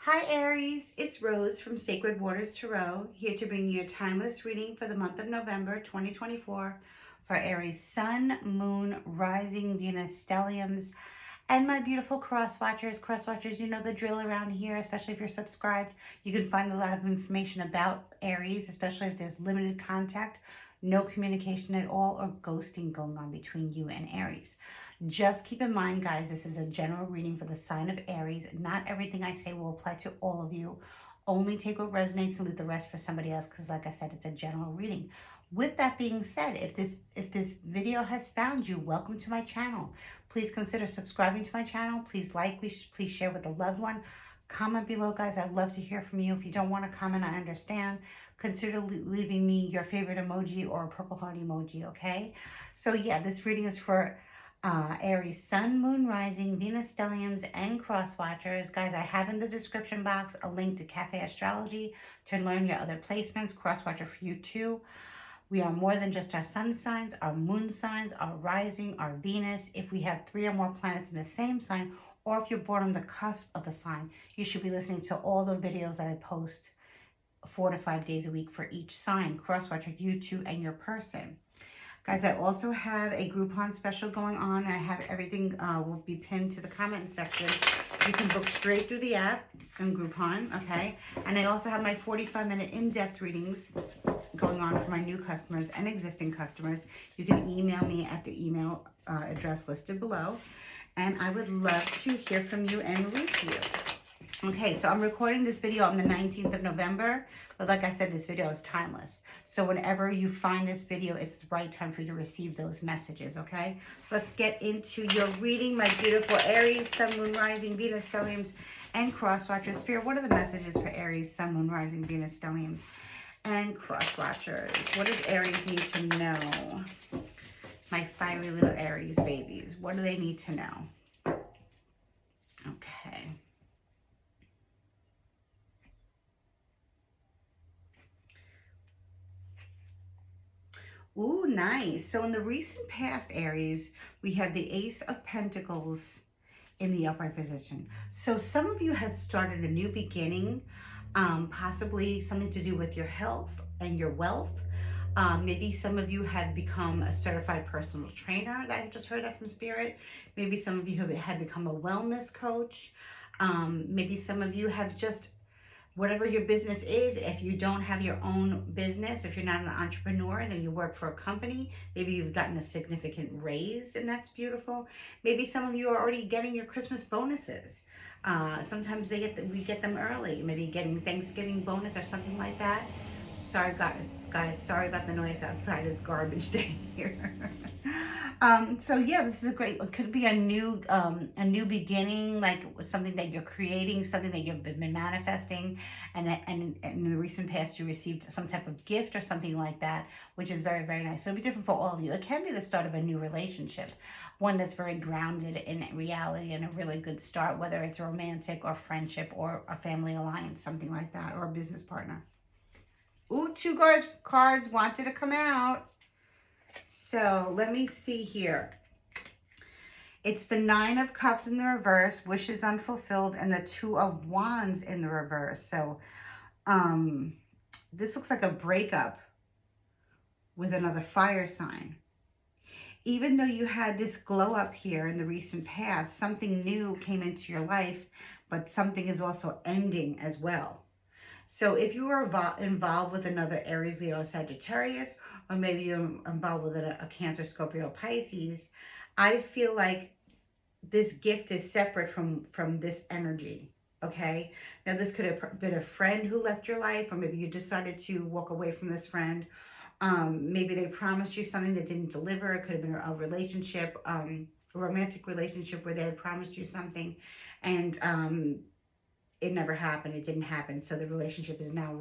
Hi Aries, it's Rose from Sacred Waters Tarot, here to bring you a timeless reading for the month of November 2024 for Aries Sun, Moon, Rising, Venus, Stelliums, and my beautiful cross watchers. Cross watchers, you know the drill around here, especially if you're subscribed. You can find a lot of information about Aries, especially if there's limited contact, no communication at all, or ghosting going on between you and Aries. Just keep in mind, guys, this is a general reading for the sign of Aries. Not everything I say will apply to all of you. Only take what resonates and leave the rest for somebody else, because like I said, it's a general reading. With that being said, if this video has found you, welcome to my channel. Please consider subscribing to my channel. Please like, please share with a loved one. Comment below, guys. I'd love to hear from you. If you don't want to comment, I understand. Consider leaving me your favorite emoji or a purple heart emoji, okay? So yeah, this reading is for Aries Sun, Moon, Rising, Venus, Stelliums, and Cross Watchers. Guys, I have in the description box a link to Cafe Astrology to learn your other placements. Cross Watcher for you too. We are more than just our sun signs, our moon signs, our rising, our Venus. If we have 3 or more planets in the same sign, or if you're born on the cusp of a sign, you should be listening to all the videos that I post 4 to 5 days a week for each sign. Cross Watcher, you two, and your person. Guys, I also have a Groupon special going on. I have everything will be pinned to the comment section. You can book straight through the app and Groupon, okay? And I also have my 45-minute in-depth readings going on for my new customers and existing customers. You can email me at the email address listed below. And I would love to hear from you and read to you. Okay, so I'm recording this video on the 19th of November, but like I said, this video is timeless. So whenever you find this video, it's the right time for you to receive those messages, okay? So let's get into your reading, my beautiful Aries, Sun, Moon, Rising, Venus, Stelliums, and Cross Watchers. Spirit, what are the messages for Aries, Sun, Moon, Rising, Venus, Stelliums, and Cross Watchers? What does Aries need to know? My fiery little Aries babies, what do they need to know? Okay. Ooh, nice. So in the recent past, Aries, we had the Ace of Pentacles in the upright position. So some of you had started a new beginning, possibly something to do with your health and your wealth. Maybe some of you have become a certified personal trainer. That I just heard that from Spirit. Maybe some of you have become a wellness coach. Maybe some of you have just, whatever your business is, if you don't have your own business, if you're not an entrepreneur and then you work for a company, maybe you've gotten a significant raise and that's beautiful. Maybe some of you are already getting your Christmas bonuses. Sometimes we get them early, maybe getting Thanksgiving bonus or something like that. Sorry, guys, sorry about the noise outside. It's garbage day here. So yeah, this is a great, it could be a new beginning, like something that you're creating, something that you've been manifesting, and in the recent past you received some type of gift or something like that, which is very, very nice. So it'll be different for all of you. It can be the start of a new relationship, one that's very grounded in reality and a really good start, whether it's romantic or friendship or a family alliance, something like that, or a business partner. Ooh, two cards wanted to come out. So let me see here. It's the Nine of Cups in the reverse, wishes unfulfilled, and the Two of Wands in the reverse. So this looks like a breakup with another fire sign. Even though you had this glow up here in the recent past, something new came into your life, but something is also ending as well. So if you are involved with another Aries, Leo, Sagittarius, or maybe you're involved with a Cancer, Scorpio, Pisces, I feel like this gift is separate from this energy, okay? Now, this could have been a friend who left your life, or maybe you decided to walk away from this friend. Maybe they promised you something that didn't deliver. It could have been a relationship, a romantic relationship where they had promised you something, and it never happened. It didn't happen. So the relationship is now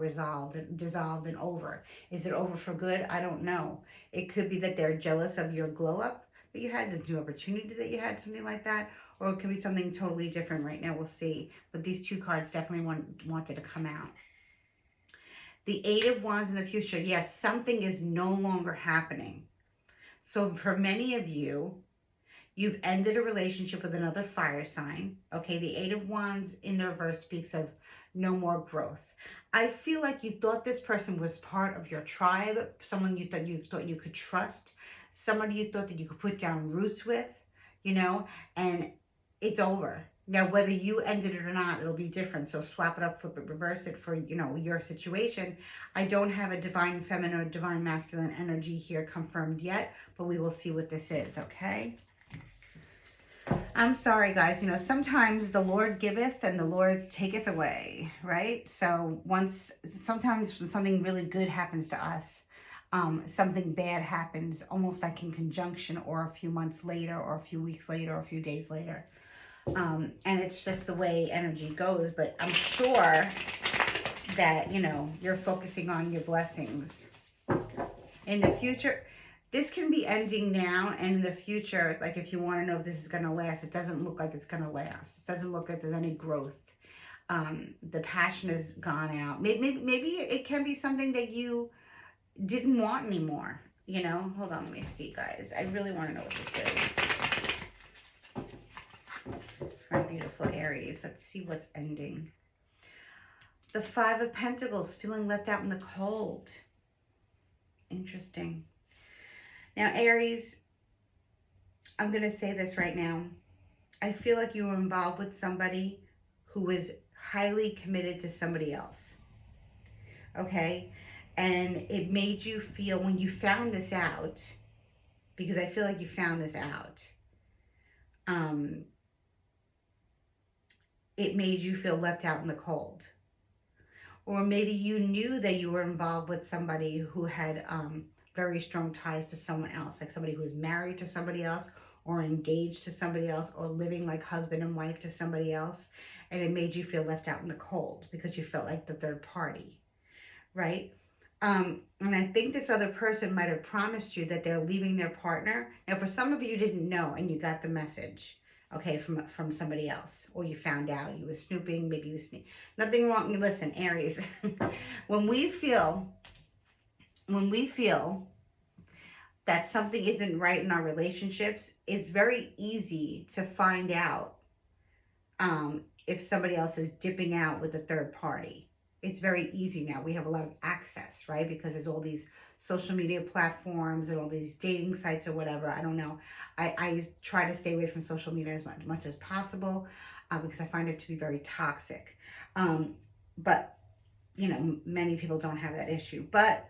dissolved, and over. Is it over for good? I don't know. It could be that they're jealous of your glow up that you had, the new opportunity that you had, something like that. Or it could be something totally different right now. We'll see. But these two cards definitely wanted to come out. The Eight of Wands in the future. Yes, something is no longer happening. So for many of you, You've ended a relationship with another fire sign. Okay, the Eight of Wands in the reverse speaks of no more growth. I feel like you thought this person was part of your tribe, someone you could trust, somebody you thought that you could put down roots with, you know, and it's over. Now, whether you ended it or not, it'll be different. So swap it up, flip it, reverse it for, your situation. I don't have a divine feminine or divine masculine energy here confirmed yet, but we will see what this is, okay? I'm sorry, guys. Sometimes the Lord giveth and the Lord taketh away, right? So sometimes when something really good happens to us, something bad happens almost like in conjunction or a few months later or a few weeks later or a few days later. And it's just the way energy goes. But I'm sure that, you're focusing on your blessings. In the future, this can be ending now, and in the future, like if you want to know if this is going to last, it doesn't look like it's going to last. It doesn't look like there's any growth. The passion has gone out. Maybe it can be something that you didn't want anymore. Hold on, let me see, guys. I really want to know what this is. For beautiful Aries, let's see what's ending. The Five of Pentacles, feeling left out in the cold. Interesting. Now, Aries, I'm going to say this right now. I feel like you were involved with somebody who was highly committed to somebody else. Okay? And it made you feel, when you found this out, because I feel like you found this out, it made you feel left out in the cold. Or maybe you knew that you were involved with somebody who had very strong ties to someone else, like somebody who was married to somebody else or engaged to somebody else or living like husband and wife to somebody else. And it made you feel left out in the cold because you felt like the third party, right? And I think this other person might have promised you that they're leaving their partner. Now, for some of you didn't know and you got the message, okay, from somebody else, or you found out you was snooping, maybe you was nothing wrong. Listen, Aries, when we feel that something isn't right in our relationships, it's very easy to find out if somebody else is dipping out with a third party. It's very easy now. We have a lot of access, right? Because there's all these social media platforms and all these dating sites or whatever. I don't know. I try to stay away from social media as much as possible because I find it to be very toxic. But, many people don't have that issue. But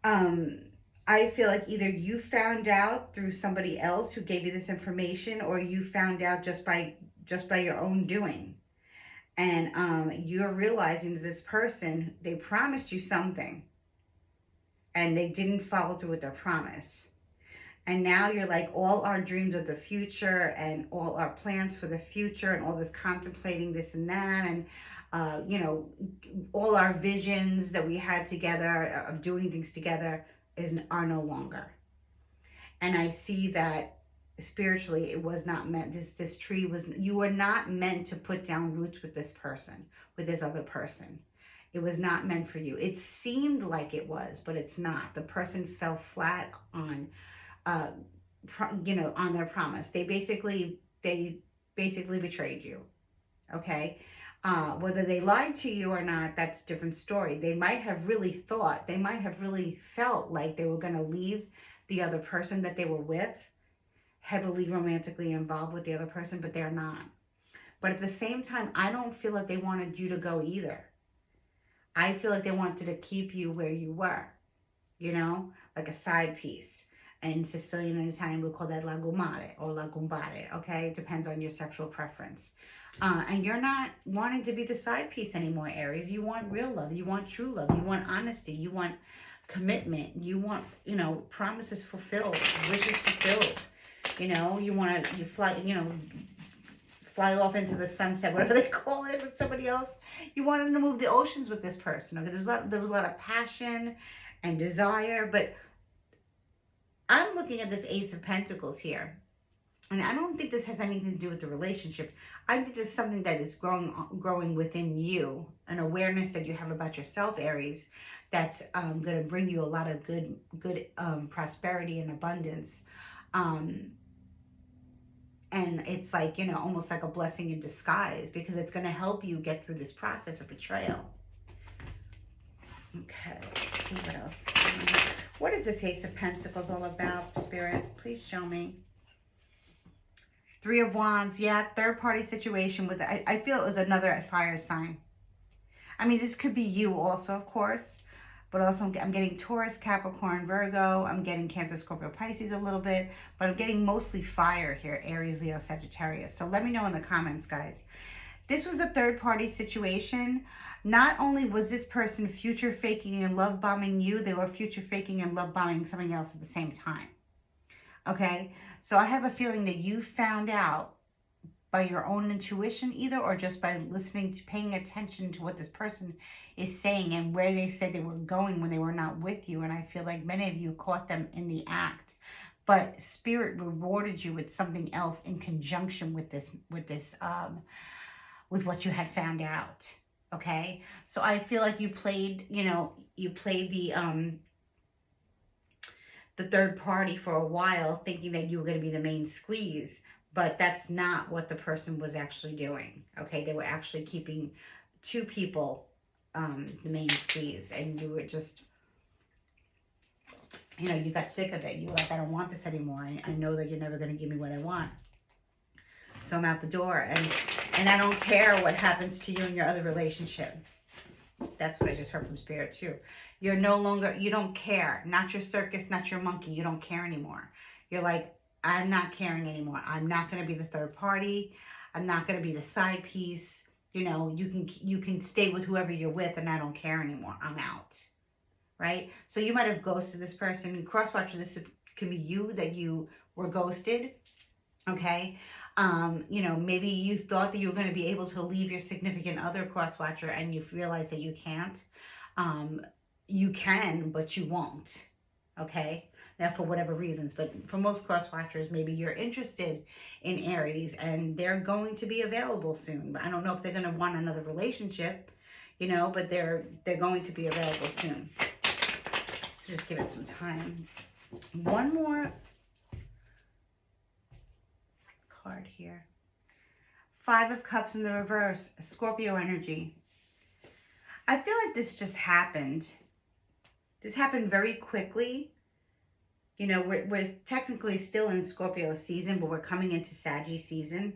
I feel like either you found out through somebody else who gave you this information, or you found out just by your own doing. And you're realizing that this person, they promised you something and they didn't follow through with their promise. And now you're like, all our dreams of the future and all our plans for the future and all this contemplating this and that, and all our visions that we had together of doing things together are no longer. And I see that spiritually it was not meant. This tree was, you were not meant to put down roots with this person, with this other person. It was not meant for you. It seemed like it was, but it's not. The person fell flat on on their promise. They basically betrayed you. Okay. Whether they lied to you or not, that's a different story. They might have really felt like they were going to leave the other person that they were with, heavily romantically involved with the other person, but they're not. But at the same time, I don't feel like they wanted you to go either. I feel like they wanted to keep you where you were, like a side piece. In Sicilian and Italian, we'll call that la gomare or la gombare, okay? It depends on your sexual preference. And you're not wanting to be the side piece anymore, Aries. You want real love. You want true love. You want honesty. You want commitment. You want, promises fulfilled, wishes fulfilled. You want to, fly off into the sunset, whatever they call it, with somebody else. You wanted to move the oceans with this person. Okay, there was a lot of passion and desire, but I'm looking at this Ace of Pentacles here, and I don't think this has anything to do with the relationship. I think this is something that is growing within you, an awareness that you have about yourself, Aries, that's going to bring you a lot of good prosperity and abundance. Um, and it's like, you know, almost like a blessing in disguise because it's going to help you get through this process of betrayal. Okay, let's see what else. What is this Ace of Pentacles all about, Spirit? Please show me. Three of Wands. Yeah, third party situation with, I feel it was another fire sign. I mean, this could be you also, of course. But also I'm getting Taurus, Capricorn, Virgo. I'm getting Cancer, Scorpio, Pisces a little bit. But I'm getting mostly fire here, Aries, Leo, Sagittarius. So let me know in the comments, guys. This was a third party situation. Not only was this person future faking and love bombing you, they were future faking and love bombing somebody else at the same time. Okay? So I have a feeling that you found out by your own intuition either, or just by listening to, paying attention to what this person is saying and where they said they were going when they were not with you. And I feel like many of you caught them in the act, but Spirit rewarded you with something else in conjunction with this with what you had found out. Okay, so I feel like you played, you know, you played the third party for a while, thinking that you were going to be the main squeeze, but that's not what the person was actually doing. Okay, they were actually keeping two people the main squeeze, and you were just, you know, you got sick of it. You were like, I don't want this anymore. I know that you're never going to give me what I want, so I'm out the door, and I don't care what happens to you in your other relationship. That's what I just heard from Spirit too. You're no longer, you don't care. Not your circus, not your monkey. You don't care anymore. You're like, I'm not caring anymore. I'm not going to be the third party. I'm not going to be the side piece. You know, you can stay with whoever you're with, and I don't care anymore. I'm out. Right? So you might have ghosted this person. Crosswatcher, this can be you that you were ghosted. Okay. You know, maybe you thought that you were going to be able to leave your significant other, crosswatcher, and you've realized that you can't. You can, but you won't. Okay. Now, for whatever reasons, but for most crosswatchers, maybe you're interested in Aries and they're going to be available soon. But I don't know if they're going to want another relationship, you know, but they're going to be available soon. So just give it some time. One more card here. Five of Cups in the reverse, Scorpio energy. I feel like this just happened. This happened very quickly. You know, we're technically still in Scorpio season, but we're coming into Saggy season.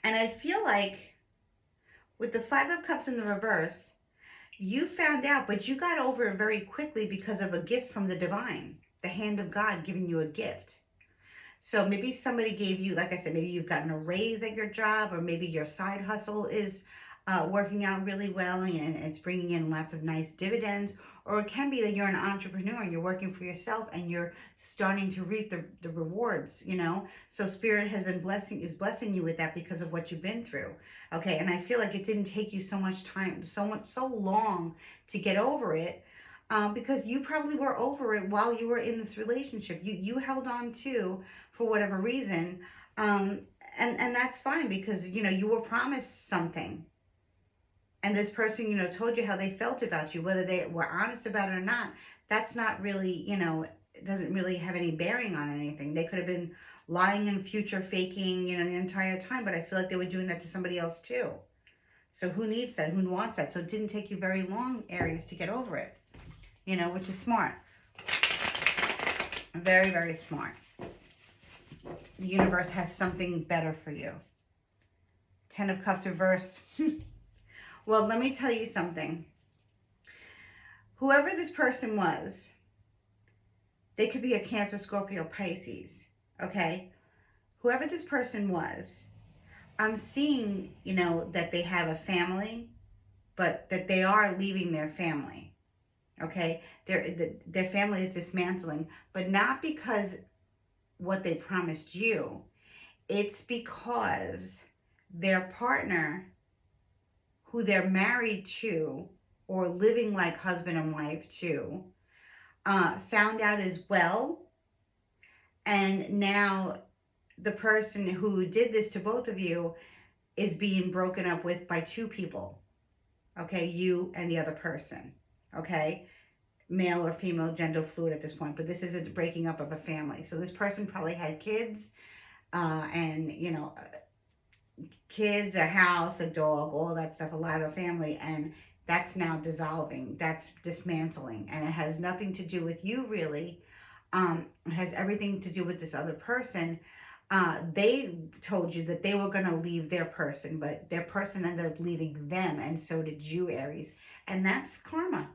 And I feel like with the Five of Cups in the reverse, you found out, but you got over it very quickly because of a gift from the divine, the hand of God giving you a gift. So maybe somebody gave you, like I said, maybe you've gotten a raise at your job, or maybe your side hustle is working out really well and it's bringing in lots of nice dividends. Or it can be that you're an entrepreneur and you're working for yourself and you're starting to reap the rewards, you know. So Spirit has been blessing you with that because of what you've been through. Okay, and I feel like it didn't take you so much time, so long to get over it. Because you probably were over it while you were in this relationship. You held on to, for whatever reason, and that's fine because you know you were promised something, and this person, you know, told you how they felt about you, whether they were honest about it or not. That's not really, you know, it doesn't really have any bearing on anything. They could have been lying and future faking, you know, the entire time, but I feel like they were doing that to somebody else too. So who needs that? Who wants that? So it didn't take you very long, Aries, to get over it, you know, which is smart. Very, very smart. The universe has something better for you. Ten of Cups reverse. Well, let me tell you something. Whoever this person was, they could be a Cancer, Scorpio, Pisces, okay? Whoever this person was, I'm seeing, you know, that they have a family, but that they are leaving their family, okay? Their family is dismantling, but not because what they promised you. It's because their partner, who they're married to or living like husband and wife to, found out as well. And now the person who did this to both of you is being broken up with by two people. Okay, you and the other person. Okay, male or female gender fluid at this point, but this is a breaking up of a family. So this person probably had kids, and kids, a house, a dog, all that stuff, a lot of family, and that's now dissolving. That's dismantling, and it has nothing to do with you really. It has everything to do with this other person. They told you that they were going to leave their person, but their person ended up leaving them, and so did you, Aries. And that's karma.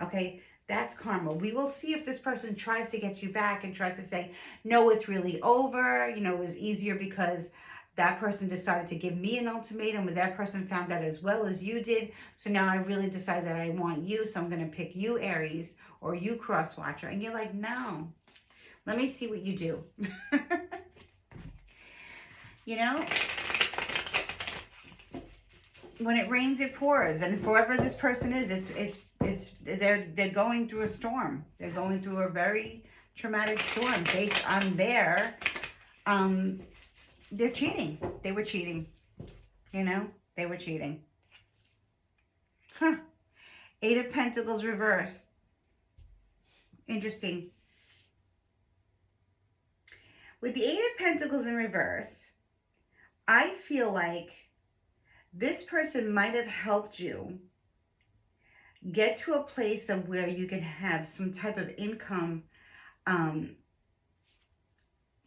Okay, that's karma. We will see if this person tries to get you back and tries to say, no, it's really over. It was easier because that person decided to give me an ultimatum, but that person found out as well as you did. So now I really decided that I want you, so I'm going to pick you, Aries, or you, Cross Watcher. And you're like, no, let me see what you do. you know, when it rains, it pours, and whoever this person is, they're going through a storm. They're going through a very traumatic storm based on they're cheating. They were cheating. They were cheating. Huh. Eight of Pentacles reversed. Interesting. With the Eight of Pentacles in reverse, I feel like this person might have helped you get to a place of where you can have some type of income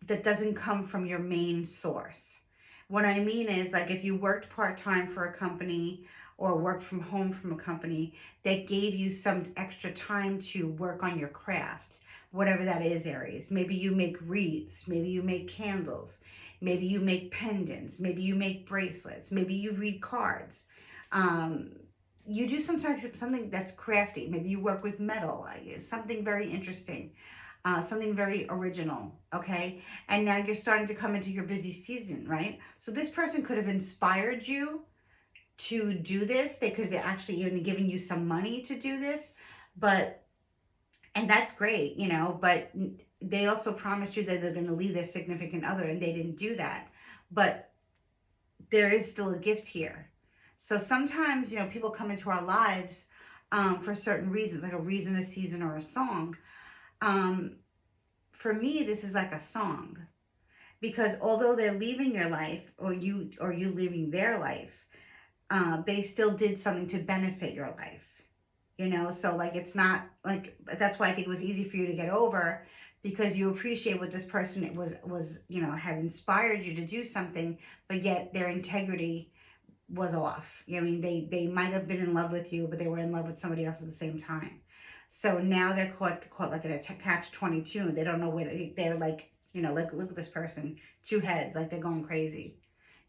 that doesn't come from your main source. What I mean is, like, if you worked part-time for a company or worked from home from a company that gave you some extra time to work on your craft, whatever that is, Aries. Maybe you make wreaths, maybe you make candles, maybe you make pendants, maybe you make bracelets, maybe you read cards. You do sometimes something that's crafty. Maybe you work with metal, something very interesting. Something very original, okay? And now you're starting to come into your busy season, right? So this person could have inspired you to do this. They could have actually even given you some money to do this, and that's great, but they also promised you that they're going to leave their significant other, and they didn't do that. But there is still a gift here. So sometimes, people come into our lives for certain reasons, like a reason, a season, or a song. For me, this is like a song, because although they're leaving your life, or you leaving their life, they still did something to benefit your life. So like, it's not like, that's why I think it was easy for you to get over, because you appreciate what this person was had inspired you to do something, but yet their integrity was off. They might have been in love with you, but they were in love with somebody else at the same time. So now they're caught like in a catch-22. They don't know where they're like, like, look at this person, two heads, like they're going crazy,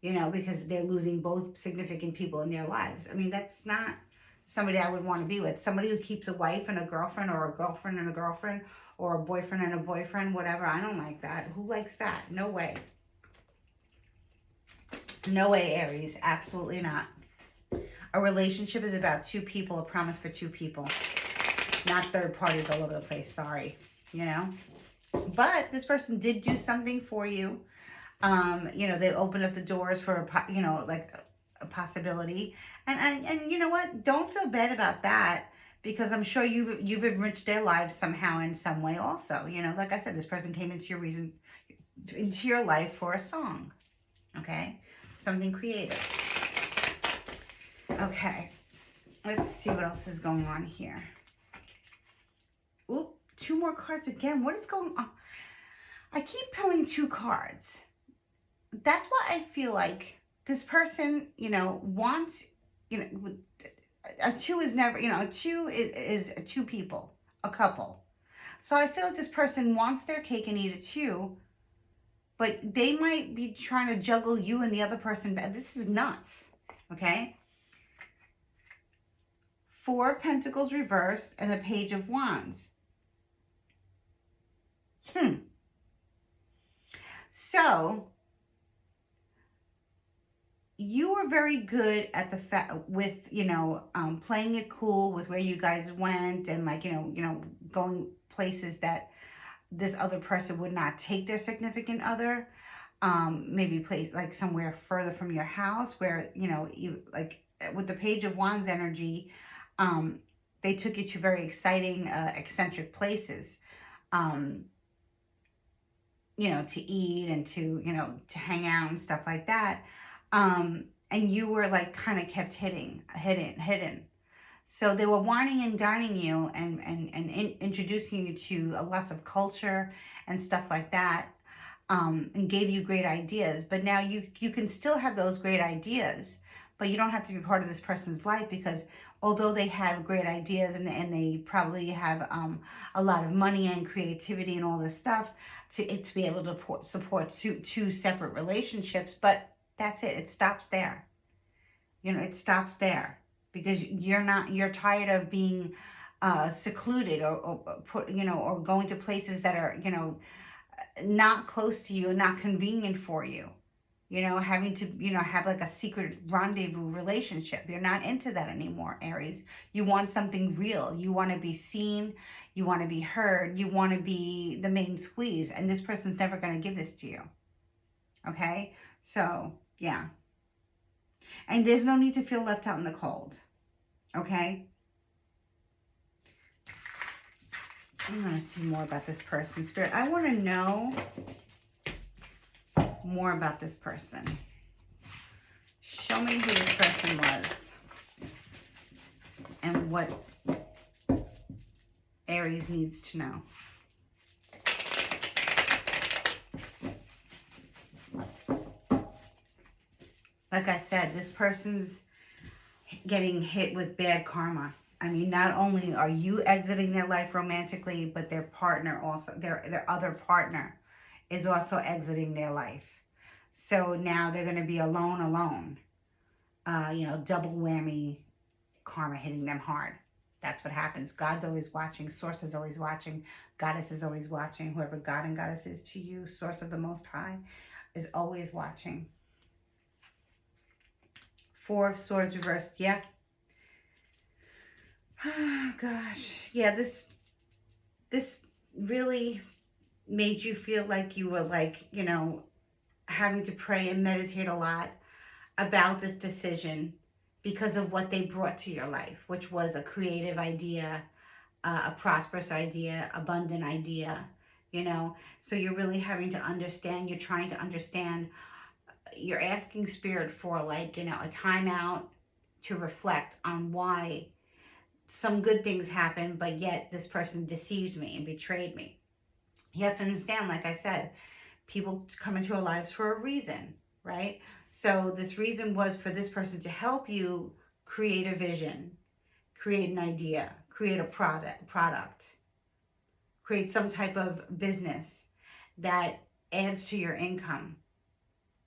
because they're losing both significant people in their lives. That's not somebody I would want to be with. Somebody who keeps a wife and a girlfriend, or a girlfriend and a girlfriend, or a boyfriend and a boyfriend, whatever. I don't like that. Who likes that? No way. No way, Aries. Absolutely not. A relationship is about two people, a promise for two people. Not third parties all over the place. Sorry. But this person did do something for you. They opened up the doors for, like a possibility. And you know what? Don't feel bad about that, because I'm sure you've enriched their lives somehow in some way also. Like I said, this person came into your life for a song. Okay? Something creative. Okay. Let's see what else is going on here. Oop, two more cards again. What is going on? I keep pulling two cards. That's why I feel like this person, wants, a two is never, a two is two people, a couple. So I feel like this person wants their cake and eat it too, but they might be trying to juggle you and the other person. This is nuts, okay? Four of Pentacles reversed and the Page of Wands. So you were very good at with playing it cool with where you guys went, and like going places that this other person would not take their significant other. Maybe place like somewhere further from your house, where you like with the Page of Wands energy. they took you to very exciting, eccentric places, um, to eat and to, to hang out and stuff like that. And you were like kind of kept hidden. So they were whining and dining you and introducing you to lots of culture and stuff like that, and gave you great ideas. But now you can still have those great ideas, but you don't have to be part of this person's life, because although they have great ideas and they probably have a lot of money and creativity and all this stuff to be able to support two separate relationships, but that's it. It stops there. It stops there, because you're tired of being secluded, or put, or going to places that are, not close to you and not convenient for you. Having to, have like a secret rendezvous relationship. You're not into that anymore, Aries. You want something real. You want to be seen. You want to be heard. You want to be the main squeeze. And this person's never going to give this to you. Okay? So, yeah. And there's no need to feel left out in the cold. Okay? I want to see more about this person. Spirit, I want to know more about this person. Show me who this person was and what Aries needs to know. Like I said, this person's getting hit with bad karma. I mean, not only are you exiting their life romantically, but their partner also, their other partner is also exiting their life. So now they're going to be alone. Double whammy karma hitting them hard. That's what happens. God's always watching. Source is always watching. Goddess is always watching. Whoever God and Goddess is to you, Source of the Most High, is always watching. Four of Swords reversed. Yeah. Oh, gosh. Yeah, this really made you feel like you were like, having to pray and meditate a lot about this decision because of what they brought to your life, which was a creative idea, a prosperous idea, abundant idea, So you're really having to understand, you're trying to understand, you're asking Spirit for like, a timeout to reflect on why some good things happen, but yet this person deceived me and betrayed me. You have to understand, like I said, people come into our lives for a reason, right? So this reason was for this person to help you create a vision, create an idea, create a product, create some type of business that adds to your income.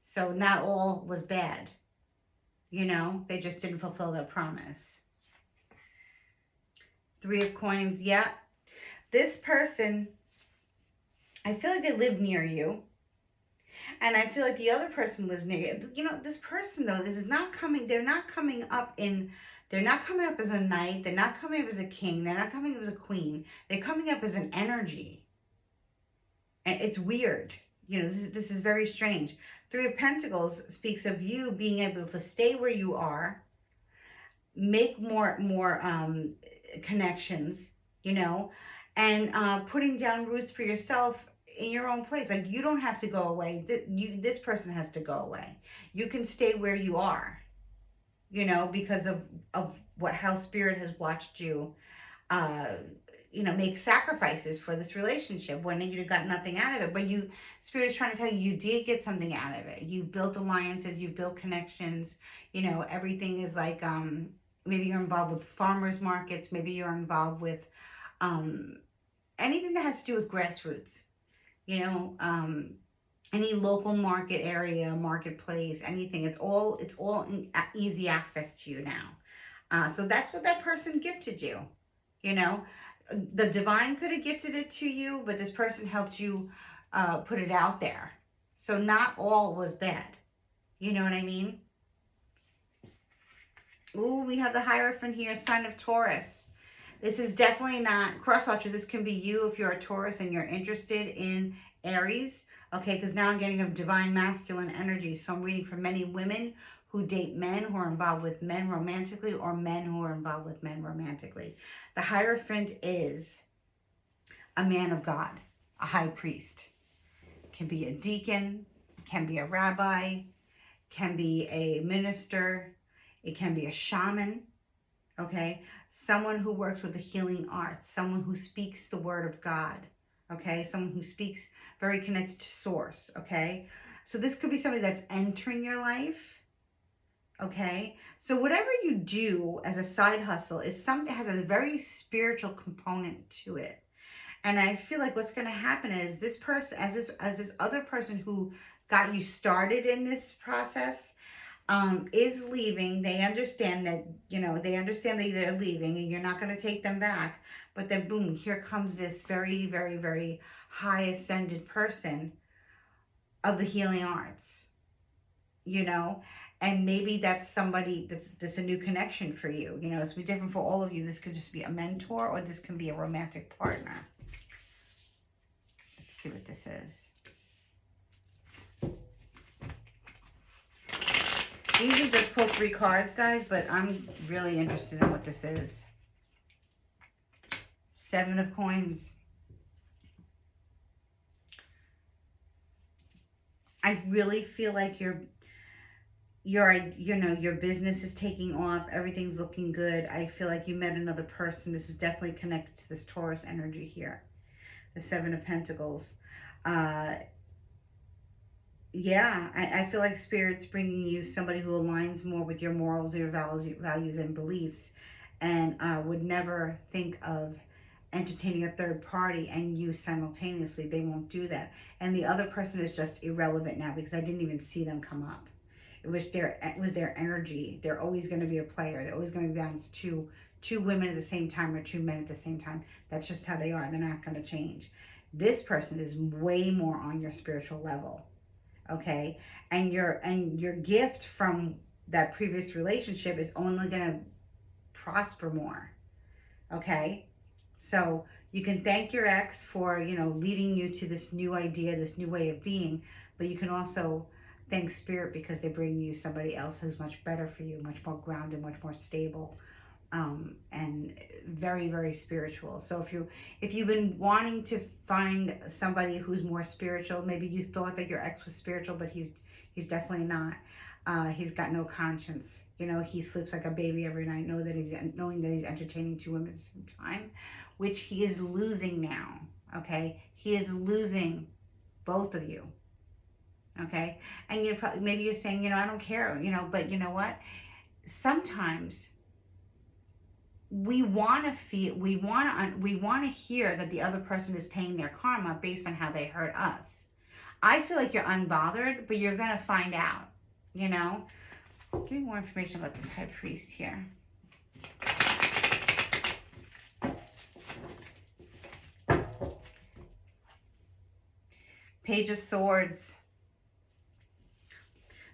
So not all was bad, they just didn't fulfill their promise. Three of Coins, yeah. This person, I feel like they live near you. And I feel like the other person lives near you. This person, though, they're not coming up as a knight. They're not coming up as a king. They're not coming up as a queen. They're coming up as an energy. And it's weird. This is very strange. Three of Pentacles speaks of you being able to stay where you are, make more connections, and putting down roots for yourself in your own place. Like, you don't have to go away. This person has to go away. You can stay where you are, because of how Spirit has watched you, make sacrifices for this relationship when you got nothing out of it. But Spirit is trying to tell you, you did get something out of it. You've built alliances, you've built connections. Everything is like, maybe you're involved with farmers markets. Maybe you're involved with anything that has to do with grassroots. Any local market area, marketplace, anything. It's all in easy access to you now. So that's what that person gifted you. The divine could have gifted it to you, but this person helped you put it out there. So not all was bad. You know what I mean? Ooh, we have the Hierophant here, sign of Taurus. This is definitely not, crosswatcher, this can be you if you're a Taurus and you're interested in Aries. Okay, because now I'm getting a divine masculine energy. So I'm reading for many women who date men, who are involved with men romantically, or men who are involved with men romantically. The Hierophant is a man of God, a high priest. Can be a deacon, can be a rabbi, can be a minister, it can be a shaman, okay? Someone who works with the healing arts, someone who speaks the word of God, okay? Someone who speaks very connected to source, okay? So this could be somebody that's entering your life, okay? So whatever you do as a side hustle is something that has a very spiritual component to it. And I feel like what's going to happen is this person, as this other person who got you started in this process, is leaving. They understand that, they understand that they're leaving and you're not going to take them back. But then boom, here comes this very, very, very high ascended person of the healing arts, and maybe that's somebody that's a new connection for you. It's be different for all of you. This could just be a mentor, or this can be a romantic partner. Let's see what this is. I usually just pull 3 cards, guys, but I'm really interested in what this is. 7 of Coins. I really feel like your business is taking off. Everything's looking good. I feel like you met another person. This is definitely connected to this Taurus energy here. The 7 of Pentacles. Yeah, I feel like Spirit's bringing you somebody who aligns more with your morals, your values and beliefs, and would never think of entertaining a third party and you simultaneously. They won't do that. And the other person is just irrelevant now because I didn't even see them come up. It was their energy. They're always going to be a player. They're always going to bounce two women at the same time or 2 men at the same time. That's just how they are. They're not going to change. This person is way more on your spiritual level. Okay, and your gift from that previous relationship is only going to prosper more. Okay, so you can thank your ex for leading you to this new idea, this new way of being, but you can also thank Spirit because they bring you somebody else who's much better for you, much more grounded, much more stable, and very, very spiritual. So if you've been wanting to find somebody who's more spiritual, maybe you thought that your ex was spiritual, but he's definitely not. He's got no conscience. He sleeps like a baby every night, knowing that he's entertaining 2 women at the same time, which he is losing now. Okay, he is losing both of you. Okay, and maybe you're saying, I don't care, but you know what? Sometimes we want to hear that the other person is paying their karma based on how they hurt us. I feel like you're unbothered, but you're gonna find out. Give me more information about this High Priest here. Page of Swords.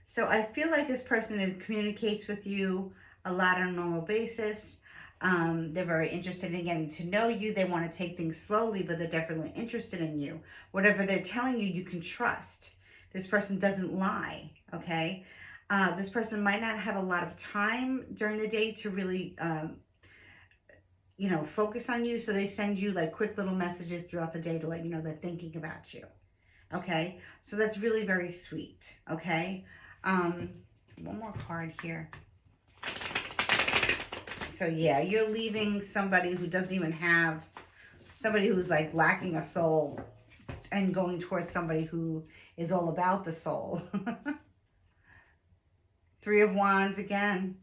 So I feel like this person communicates with you a lot on a normal basis. They're very interested in getting to know you. They want to take things slowly, but they're definitely interested in you. Whatever they're telling you, you can trust. This person doesn't lie, okay? This person might not have a lot of time during the day to really, focus on you. So they send you like quick little messages throughout the day to let you know they're thinking about you, okay? So that's really very sweet, okay? One more card here. So yeah, you're leaving somebody who doesn't even have, somebody who's like lacking a soul, and going towards somebody who is all about the soul. 3 of Wands again.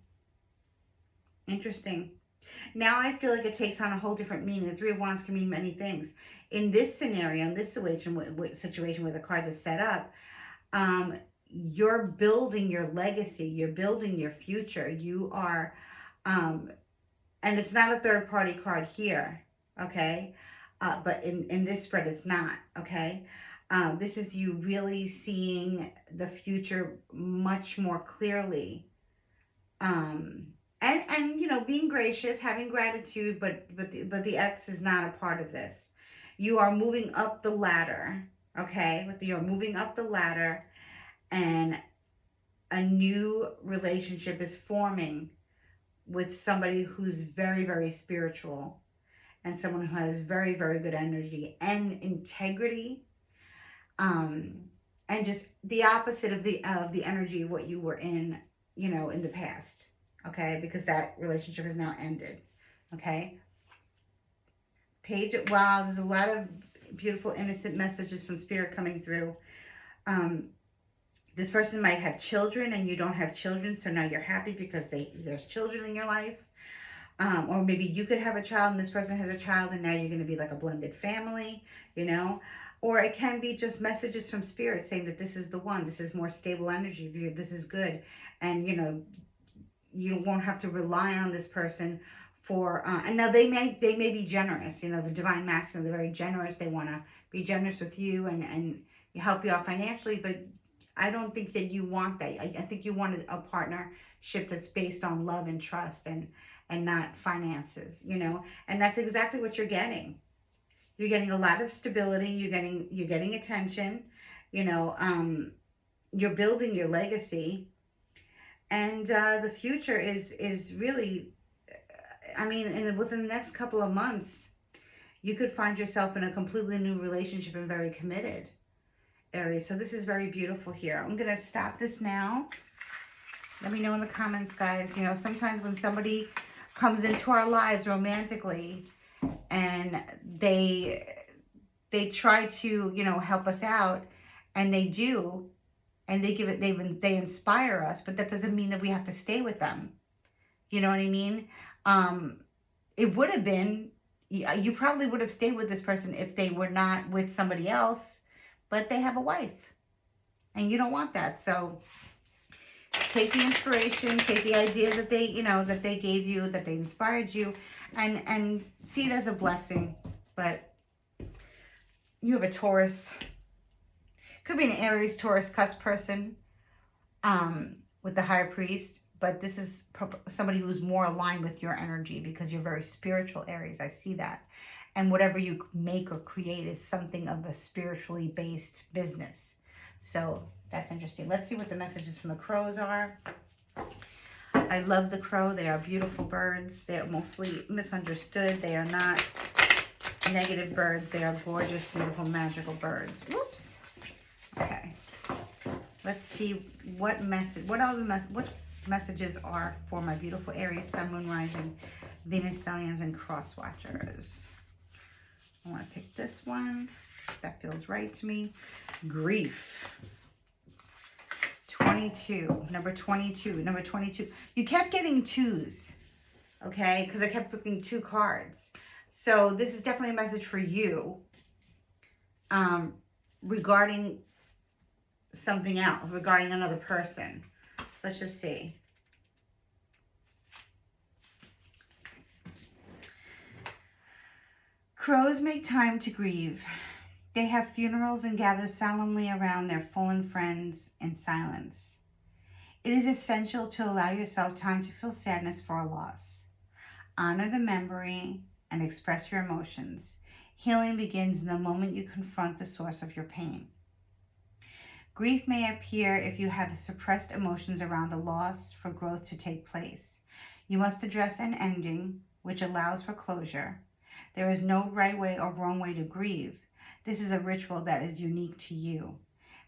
Interesting. Now I feel like it takes on a whole different meaning. The 3 of Wands can mean many things. In this scenario, in this situation where the cards are set up, you're building your legacy. You're building your future. You are, and it's not a third party card here, okay? But in this spread, it's not, okay? This is you really seeing the future much more clearly. And being gracious, having gratitude, but the ex is not a part of this. You are moving up the ladder, okay? You're moving up the ladder, and a new relationship is forming with somebody who's very, very spiritual and someone who has very, very good energy and integrity, um, and just the opposite of the energy of what you were in, in the past. Okay, because that relationship has now ended. Okay, wow, there's a lot of beautiful, innocent messages from spirit coming through. Um, this person might have children and you don't have children, so now you're happy because there's children in your life. Or maybe you could have a child and this person has a child and now you're going to be like a blended family, you know? Or it can be just messages from spirit saying that this is the one, this is more stable energy for you, this is good. And, you won't have to rely on this person for, and now they may be generous, the divine masculine, they're very generous. They want to be generous with you and help you out financially, but I don't think that you want that. I think you want a partnership that's based on love and trust and not finances, and that's exactly what you're getting. You're getting a lot of stability. You're getting attention, you know, um, you're building your legacy, and the future is really, I mean, within the next couple of months, you could find yourself in a completely new relationship and very committed, Aries. So this is very beautiful here. I'm gonna stop this now. Let me know in the comments, guys. Sometimes when somebody comes into our lives romantically and they try to, help us out, and they do, and they inspire us, but that doesn't mean that we have to stay with them. You know what I mean? Um, it would have been, you probably would have stayed with this person if they were not with somebody else, but they have a wife and you don't want that. So take the inspiration, take the ideas that they gave you, that they inspired you, and see it as a blessing. But you have a Taurus, could be an Aries, Taurus, cusp person, with the high priest, but this is somebody who's more aligned with your energy because you're very spiritual, Aries. I see that. And whatever you make or create is something of a spiritually based business. So that's interesting. Let's see what the messages from the crows are. I love the crow. They are beautiful birds. They are mostly misunderstood. They are not negative birds. They are gorgeous, beautiful, magical birds. Whoops. Okay. Let's see what messages are for my beautiful Aries, Sun, Moon, Rising, Venus, Stelliums, and Cross Watchers. I want to pick this one. That feels right to me. Grief. 22. Number 22. Number 22. You kept getting twos, okay? Because I kept picking two cards. So this is definitely a message for you regarding something else, regarding another person. So let's just see. Crows make time to grieve. They have funerals and gather solemnly around their fallen friends in silence. It is essential to allow yourself time to feel sadness for a loss. Honor the memory and express your emotions. Healing begins in the moment you confront the source of your pain. Grief may appear if you have suppressed emotions around the loss for growth to take place. You must address an ending, which allows for closure. There is no right way or wrong way to grieve. This is a ritual that is unique to you.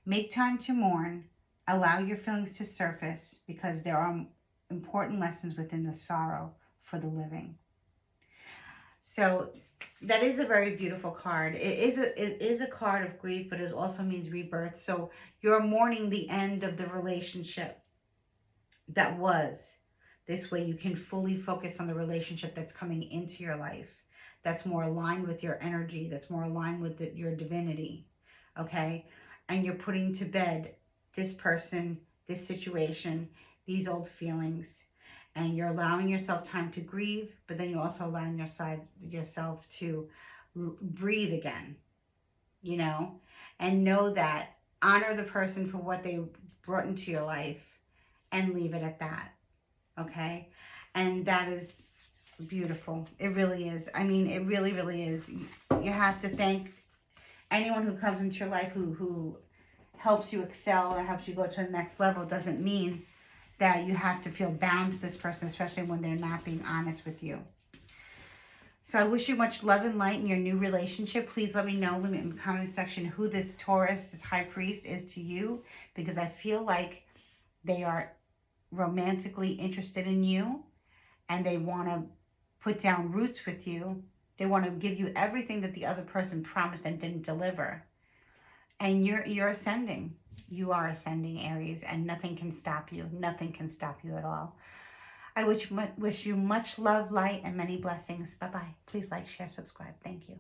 Make time to mourn. Allow your feelings to surface because there are important lessons within the sorrow for the living. So that is a very beautiful card. It is a card of grief, but it also means rebirth. So you're mourning the end of the relationship that was. This way you can fully focus on the relationship that's coming into your life, that's more aligned with your energy, that's more aligned with your divinity, okay? And you're putting to bed this person, this situation, these old feelings, and you're allowing yourself time to grieve, but then you're also allowing yourself to breathe again, and know that, honor the person for what they brought into your life and leave it at that, okay? And that is beautiful. It really is. I mean, it really, really is. You have to thank anyone who comes into your life who helps you excel or helps you go to the next level doesn't mean that you have to feel bound to this person, especially when they're not being honest with you. So I wish you much love and light in your new relationship. Please let me know in the comment section who this Taurus, this high priest is to you, because I feel like they are romantically interested in you and they want to put down roots with you. They want to give you everything that the other person promised and didn't deliver. And you're ascending. You are ascending, Aries, and nothing can stop you. Nothing can stop you at all. I wish you much love, light, and many blessings. Bye-bye. Please like, share, subscribe. Thank you.